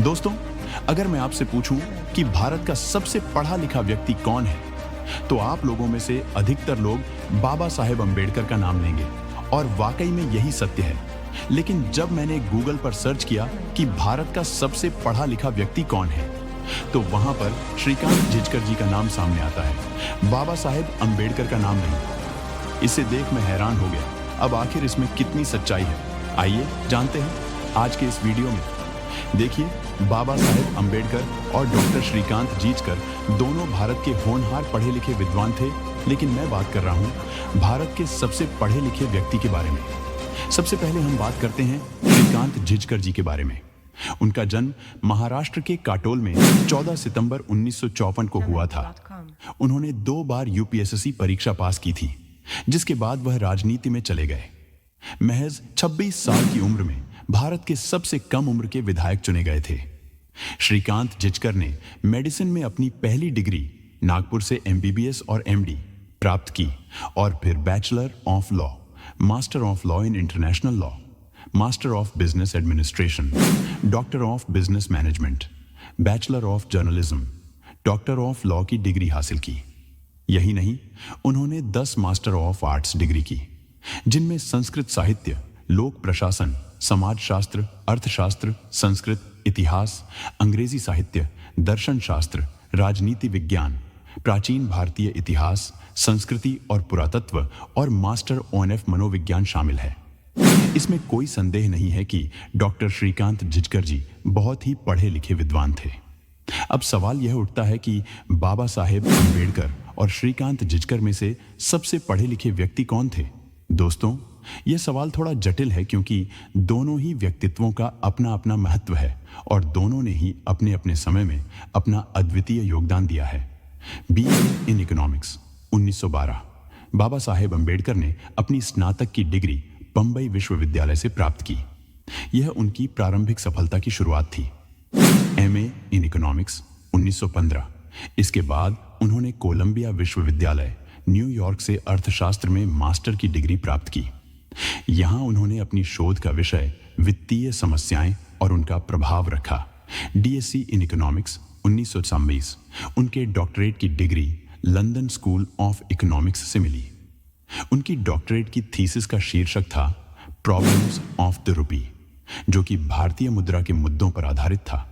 दोस्तों, अगर मैं आपसे पूछूं कि भारत का सबसे पढ़ा लिखा व्यक्ति कौन है, तो आप लोगों में से अधिकतर लोग बाबा साहेब अंबेडकर का नाम लेंगे और वाकई में यही सत्य है। लेकिन जब मैंने गूगल पर सर्च किया कि भारत का सबसे पढ़ा लिखा व्यक्ति कौन है, तो वहां पर श्रीकांत जिचकर जी का नाम सामने आता है, बाबा साहेब अंबेडकर का नाम नहीं। इसे देख मैं हैरान हो गया। अब आखिर इसमें कितनी सच्चाई है, आइए जानते हैं आज के इस वीडियो में। देखिए, बाबा साहेब अंबेडकर और डॉक्टर श्रीकांत जिचकर दोनों भारत के होनहार पढ़े लिखे विद्वान थे, लेकिन मैं बात कर रहा हूं भारत के सबसे पढ़े लिखे व्यक्ति के बारे में। सबसे पहले हम बात करते हैं श्रीकांत जिचकर जी के बारे में। उनका जन्म महाराष्ट्र के काटोल में 14 सितंबर 1954 को हुआ था। उन्होंने 2 बार यूपीएससी परीक्षा पास की थी, जिसके बाद वह राजनीति में चले गए। महज 26 साल की उम्र में भारत के सबसे कम उम्र के विधायक चुने गए थे। श्रीकांत जिचकर ने मेडिसिन में अपनी पहली डिग्री नागपुर से एमबीबीएस और एमडी प्राप्त की और फिर bachelor of law, master of law in international law, master of business administration, doctor of business management, bachelor of journalism, doctor of law की डिग्री हासिल की। यही नहीं, उन्होंने 10 मास्टर ऑफ आर्ट्स डिग्री की, जिनमें संस्कृत साहित्य, लोक प्रशासन, समाजशास्त्र, अर्थशास्त्र, संस्कृत, इतिहास, अंग्रेजी साहित्य, दर्शन शास्त्र, राजनीति विज्ञान, प्राचीन भारतीय इतिहास, संस्कृति और पुरातत्व और मास्टर ओएनएफ मनोविज्ञान शामिल है। इसमें कोई संदेह नहीं है कि डॉक्टर श्रीकांत जिचकर जी बहुत ही पढ़े लिखे विद्वान थे। अब सवाल यह उठता है कि बाबा साहेब अंबेडकर और श्रीकांत जिचकर में से सबसे पढ़े लिखे व्यक्ति कौन थे? दोस्तों, यह सवाल थोड़ा जटिल है, क्योंकि दोनों ही व्यक्तित्वों का अपना अपना महत्व है और दोनों ने ही अपने अपने समय में अपना अद्वितीय योगदान दिया है। BA in economics 1912 Baba Saheb Ambedkar ने अपनी स्नातक की डिग्री बंबई विश्वविद्यालय से प्राप्त की। यह उनकी प्रारंभिक सफलता की शुरुआत थी। MA in economics 1915। इसके बाद उन्होंने कोलंबिया विश्वविद्यालय न्यूयॉर्क से अर्थशास्त्र में मास्टर की डिग्री प्राप्त की। यहां उन्होंने अपनी शोध का विषय वित्तीय समस्याएं और उनका प्रभाव रखा। DSC in economics 1926। उनके डॉक्टरेट की degree London school of economics से मिली। उनकी डॉक्टरेट की थीसिस का शीर्षक था प्रॉब्लम्स ऑफ द रूपी, जो कि भारतीय मुद्रा के मुद्दों पर आधारित था।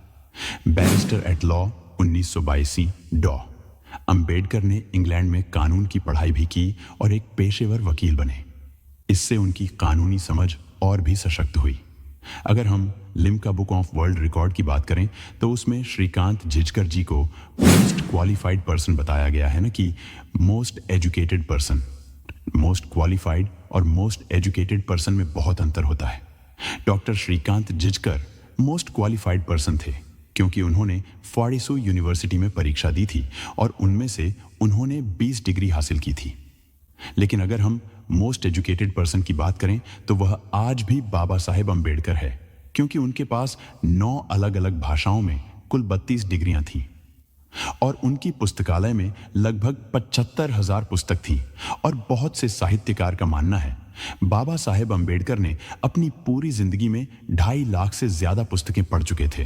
बैरिस्टर एट लॉ 1982 डॉ। अंबेडकर ने इंग्लैंड में कानून की पढ़ाई भी की और एक पेशेवर वकील बने। इससे उनकी कानूनी समझ और भी सशक्त हुई। अगर हम Limca book of world record की बात करें, तो उसमें श्रीकांत जिचकर जी को मोस्ट क्वालिफाइड पर्सन बताया गया है ना, कि most educated person. Most qualified और मोस्ट एजुकेटेड पर्सन में बहुत अंतर होता है। Doctor Shrikant Jichkar most qualified person थे, क्योंकि उन्होंने फॉर्डिसू यूनिवर्सिटी में परीक्षा दी थी और उनमें से उन्होंने 20 डिग्री हासिल की थी। लेकिन अगर हम मोस्ट एजुकेटेड पर्सन की बात करें, तो वह आज भी बाबा साहेब अंबेडकर है, क्योंकि उनके पास 9 अलग अलग भाषाओं में कुल 32 डिग्रियां थीं और उनकी पुस्तकालय में लगभग 75,000 पुस्तक थी। और बहुत से साहित्यकार का मानना है बाबा साहेब अंबेडकर ने अपनी पूरी जिंदगी में 2.5 लाख से ज्यादा पुस्तकें पढ़ चुके थे।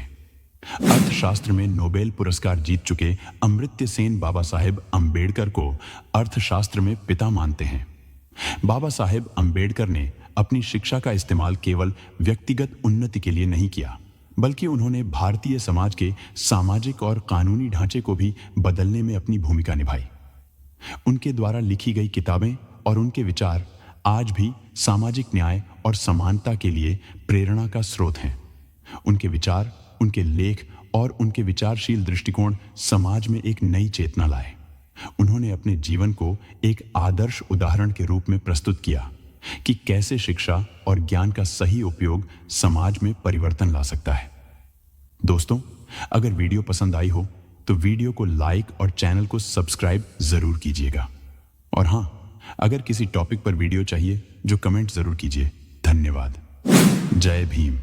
अर्थशास्त्र में नोबेल पुरस्कार जीत चुके अमर्त्य सेन बाबा साहेब अंबेडकर को अर्थशास्त्र में पिता मानते हैं। बाबा साहेब अंबेडकर ने अपनी शिक्षा का इस्तेमाल केवल व्यक्तिगत उन्नति के लिए नहीं किया, बल्कि उन्होंने भारतीय समाज के सामाजिक और कानूनी ढांचे को भी बदलने में अपनी भूमिका निभाई। उनके द्वारा लिखी गई किताबें और उनके विचार आज भी सामाजिक न्याय और समानता के लिए प्रेरणा का स्रोत हैं। उनके विचार, उनके लेख और उनके विचारशील दृष्टिकोण समाज में एक नई चेतना लाए। उन्होंने अपने जीवन को एक आदर्श उदाहरण के रूप में प्रस्तुत किया कि कैसे शिक्षा और ज्ञान का सही उपयोग समाज में परिवर्तन ला सकता है। दोस्तों, अगर वीडियो पसंद आई हो तो वीडियो को लाइक और चैनल को सब्सक्राइब जरूर कीजिएगा। और हां, अगर किसी टॉपिक पर वीडियो चाहिए जो कमेंट जरूर कीजिए। धन्यवाद। जय भीम।